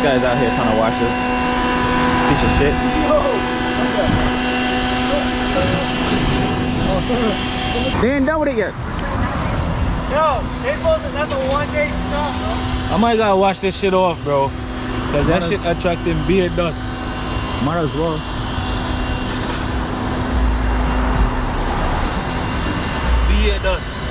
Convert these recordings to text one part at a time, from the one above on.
Guy's out here trying to wash this piece of shit. They ain't done with it yet. Yo, they supposed to, that's a one-day stuff, bro. I might gotta wash this shit off, bro. Cause that shit attracting beard dust. Might as well. Beard dust.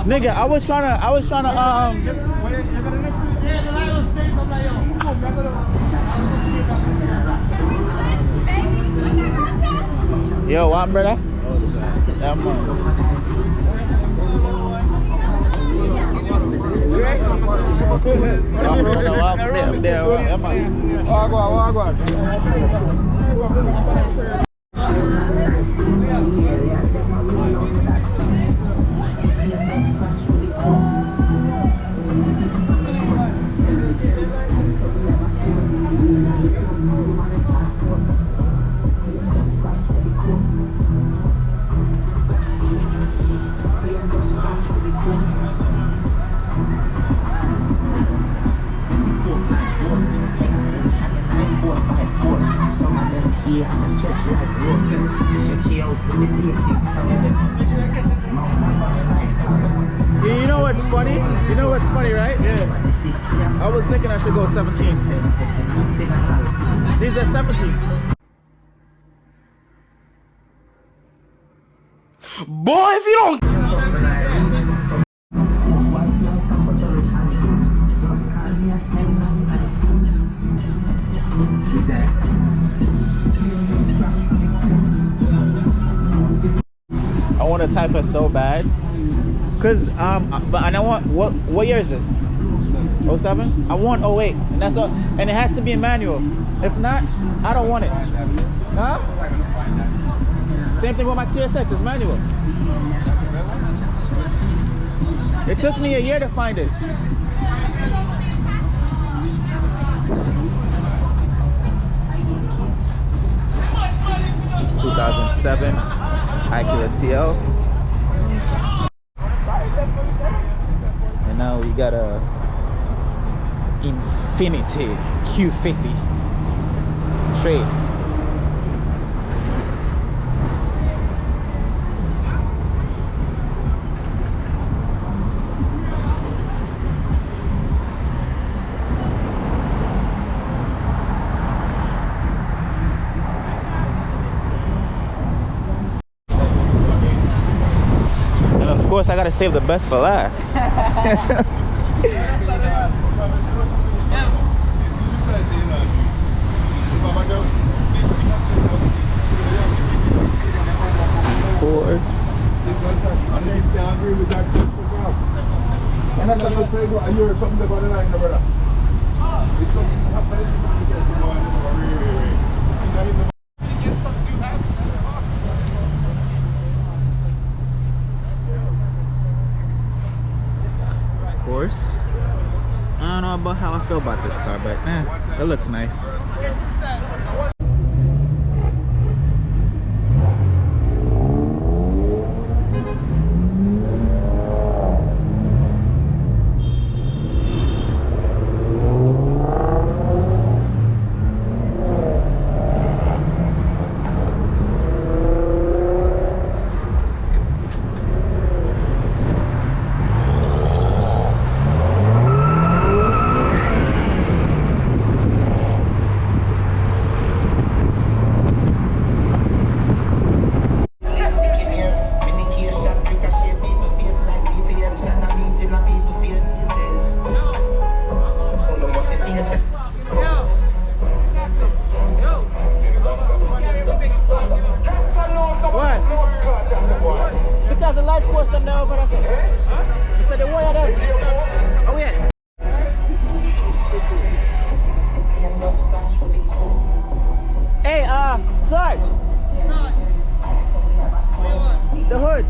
Nigga, I was trying to Yo, what, brother? Yeah, man. You know what's funny? You know what's funny, right? Yeah. I was thinking I should go 17. These are 17. Boy, if you don't. to type it so bad. Cause but and I want what year is this? 07? I want 08, and that's all. And it has to be a manual. If not, I don't want it. Huh? Same thing with my TSX. It's manual. It took me a year to find it. (2007) Acura TL. And now we got a Infinity Q50 straight. And of course I gotta save the best for last. Of course, I don't know about how I feel about this car, but it looks nice. Hey, Sarge. The hood.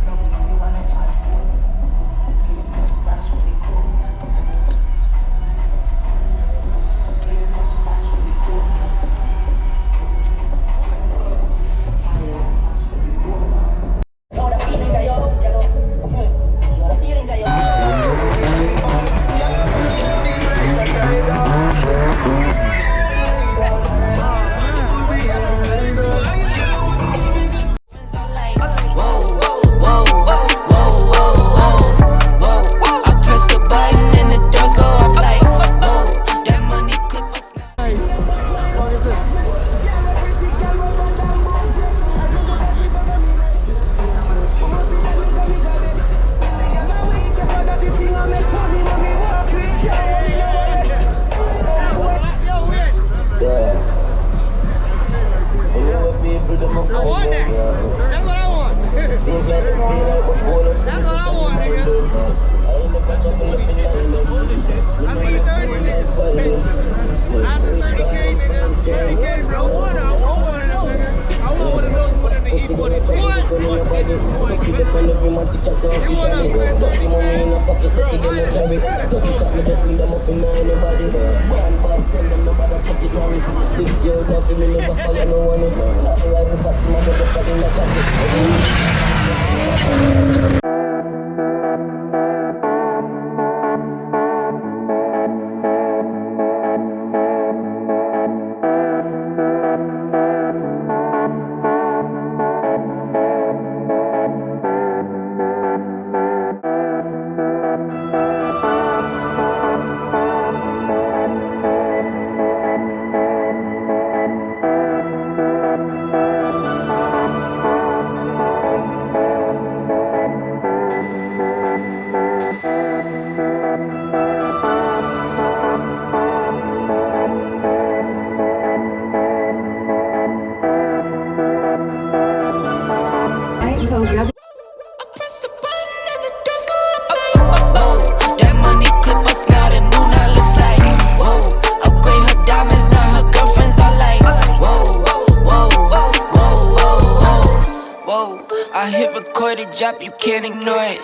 I hit record a drop, you can't ignore it.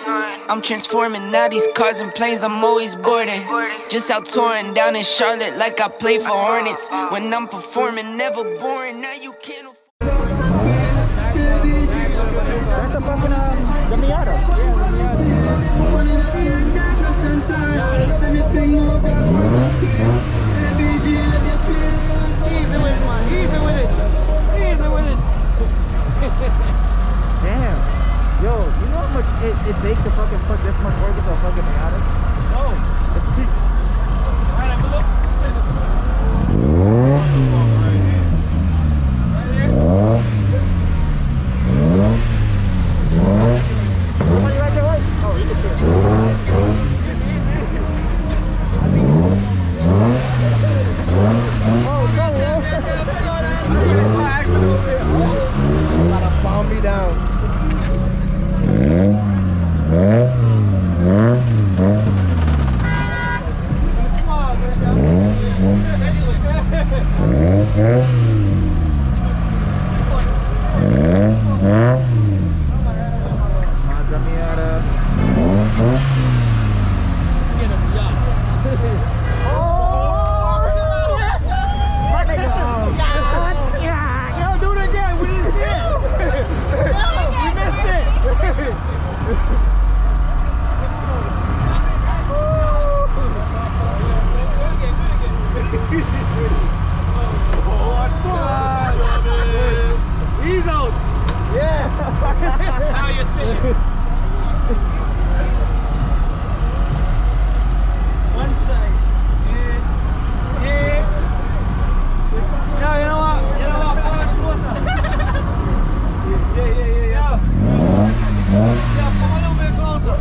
I'm transforming now these cars and planes, I'm always boarding. Just out touring down in Charlotte like I play for Hornets. When I'm performing, never boring, now you can't afford. That's a fucking the Miata. Easy with it, man. Easy with it. Easy with it. Damn. Yo, you know how much it takes to fucking put this much work into a fucking Miata? No. It's cheap. Right, have a look. Somebody right there, right? Oh, you can see it. Oh, go, yo. Gotta bomb me down. Mazda Miata. Yo, do it again. We didn't see it. We missed it. He's out. Yeah. Now you're singing. One side. Yeah. No, you know what? You know what? Yeah. Yeah, come a little bit closer.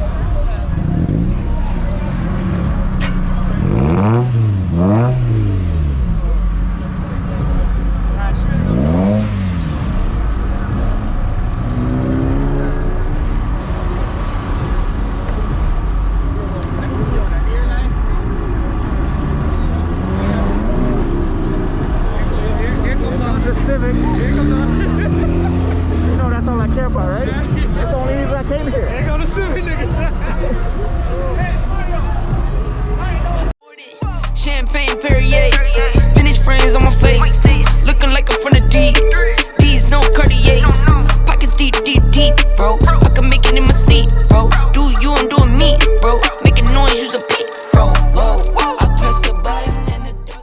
The Civic. You know that's all I care about, right? That's the only reason I came here. Here go the Civic nigga. Champagne Perrier, Vintage friends on my face, looking like I'm from the deep. These no Cartiers, pockets deep, bro. I can make it in my seat, bro. Do you, I'm doing me, bro. Making noise, use a beat, bro. Whoa, I press the button and the door.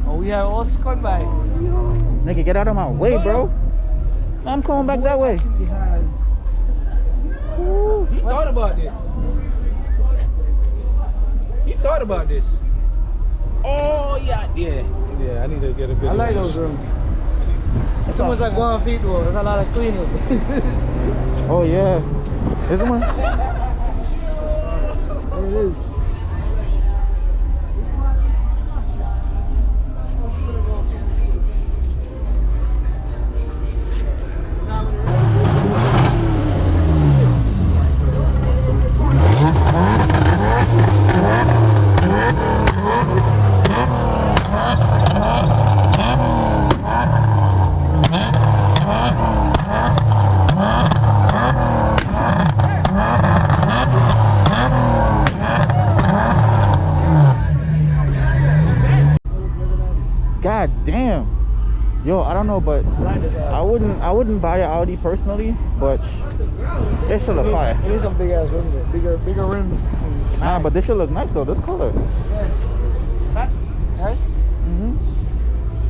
Oh, we have all scumbag. Nigga, get out of my way, bro. I'm coming back that way. He thought about this. He thought about this. Oh yeah. I need to get a bit. I like those rooms. It's so much like 1 feet though. There's a lot of cleaning. Oh yeah. Is one? It is. God damn. Yo, I don't know, but I wouldn't buy an Audi personally, but they still look fire. It is some big ass rims though. Bigger rims. Nah, but this should look nice though. This color. Yeah. That, right?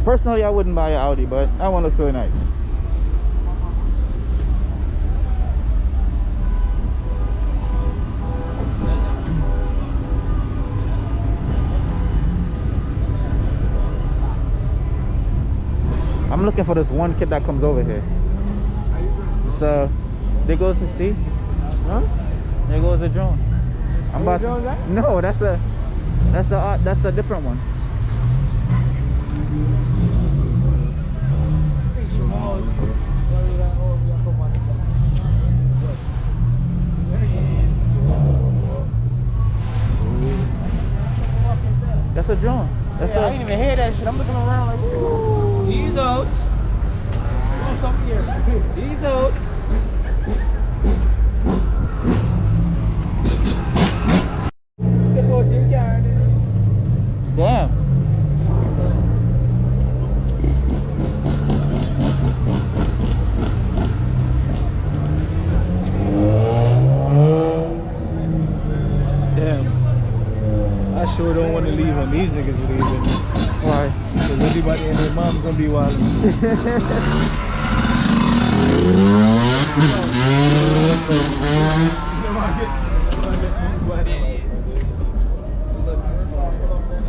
Personally, I wouldn't buy an Audi, but that one looks really nice. I'm looking for this one kid that comes over here. So there goes the see? Huh? There goes the drone. I'm about drone to, guy? no, that's a different one. That's a drone. That's I didn't even hear that shit. I'm looking around like, ooh. He's out. Oh, something here. He's out. damn. Damn. I sure don't want to leave when these niggas are leaving. Why? Because everybody and their mom's gonna be wild.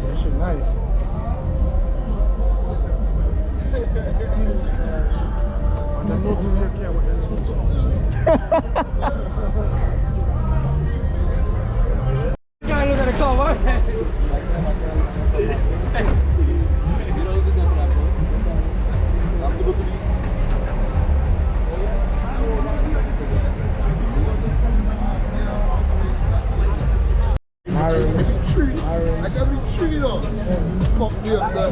That shit nice. On the notice here, yeah, what you gotta look at the car, what? I got me tree though. Fuck me up the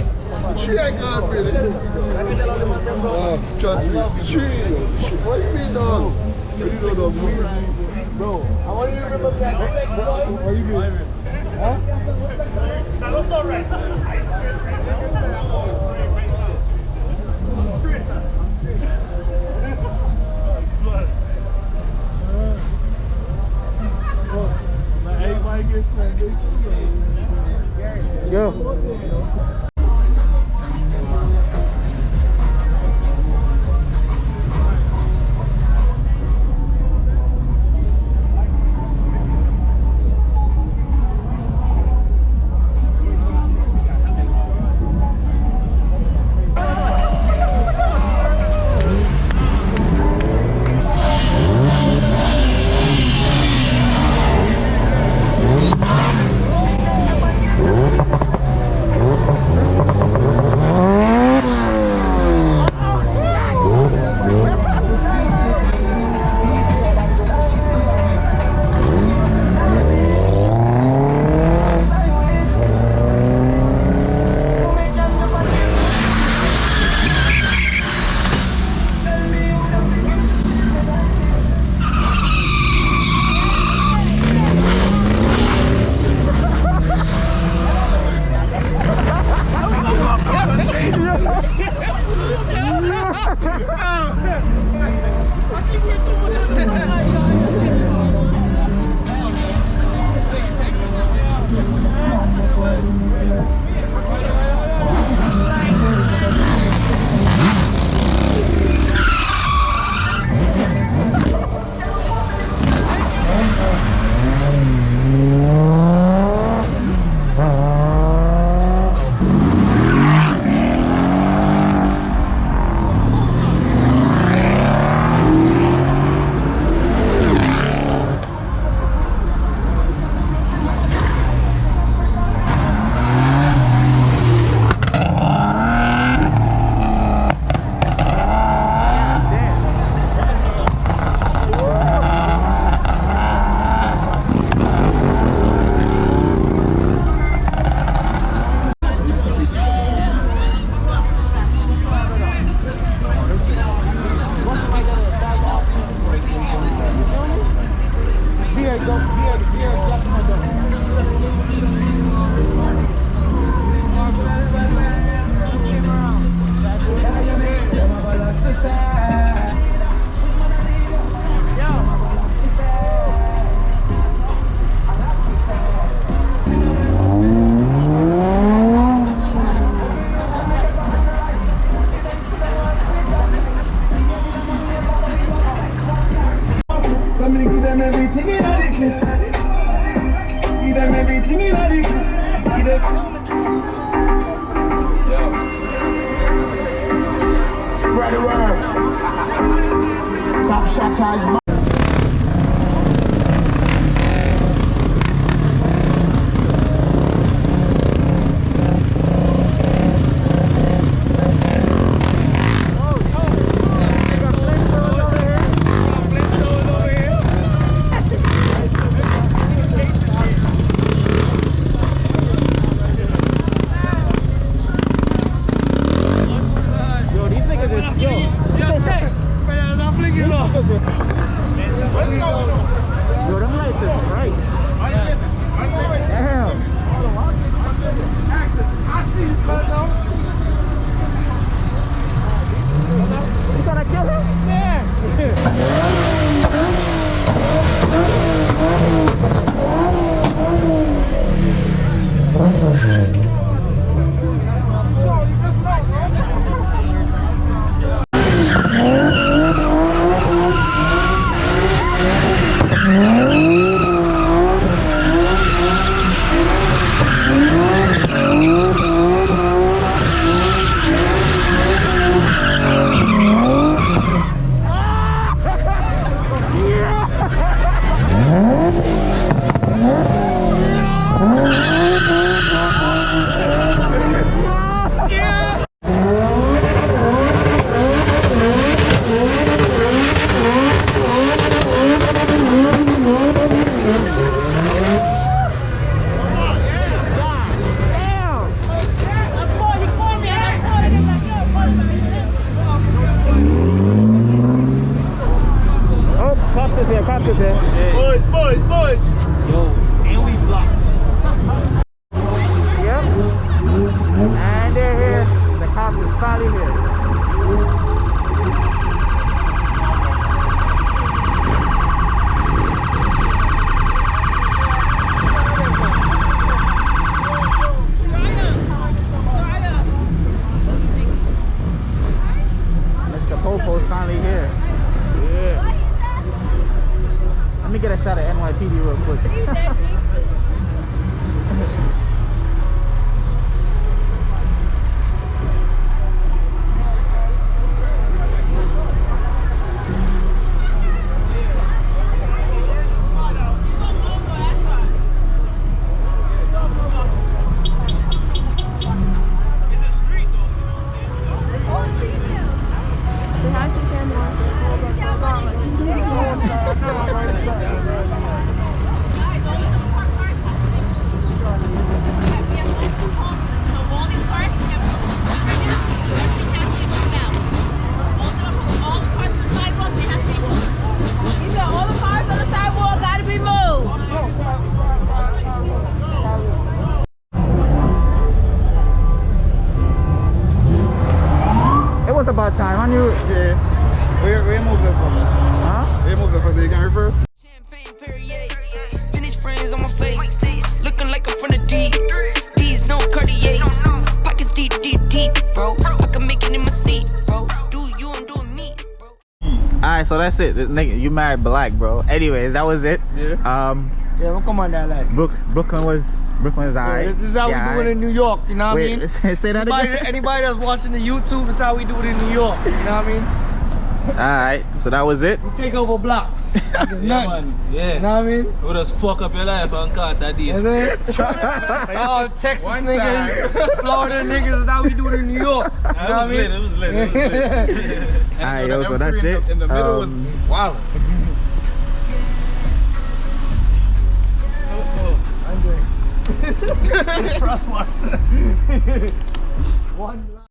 tree I got really. Trust me, tree. What do you mean dog? You know the bro. I want you to remember that. What you mean? Huh? That's all right. Yo. Somebody give them everything in a dick. Give them everything in a dick. Give them. Yo. shatters. Yo, these niggas is yo. Yo, them lights is bright. Damn. You trying to kill him? Cops is here, cops is here. Boys. Yo, and we blocked. Yep. And they're here. The cops is finally here. Mr. Popo's finally here. Yeah. Let me get a shot of NYPD real quick. It was about time. I knew. Yeah. Where move that from? Huh? Where move that from? So you can reverse? Champagne Perrier, finish friends on my face, looking like I'm from the D. D's no Cartiers, pockets deep, bro. I can make it in my seat, bro. Do you, I'm doing me, bro. Alright, so that's it. This nigga, you mad black, bro. Anyways, that was it. Yeah. Yeah, we'll come on that like. Brooklyn was alright. This is how we do it in New York, you know what I Wait, mean? say that again. Anybody that's watching the YouTube, this is how we do it in New York, you know what I mean? Alright, so that was it. We take over blocks. Like it's nothing. Yeah. You know what I mean? We just fuck up your life and cut that deal. Is it? Like all Texas One niggas, time. Florida niggas, is how we do it in New York. You know what I mean? It was lit. Alright, yo, so that's it. In the middle was wild. Crosswalks. One.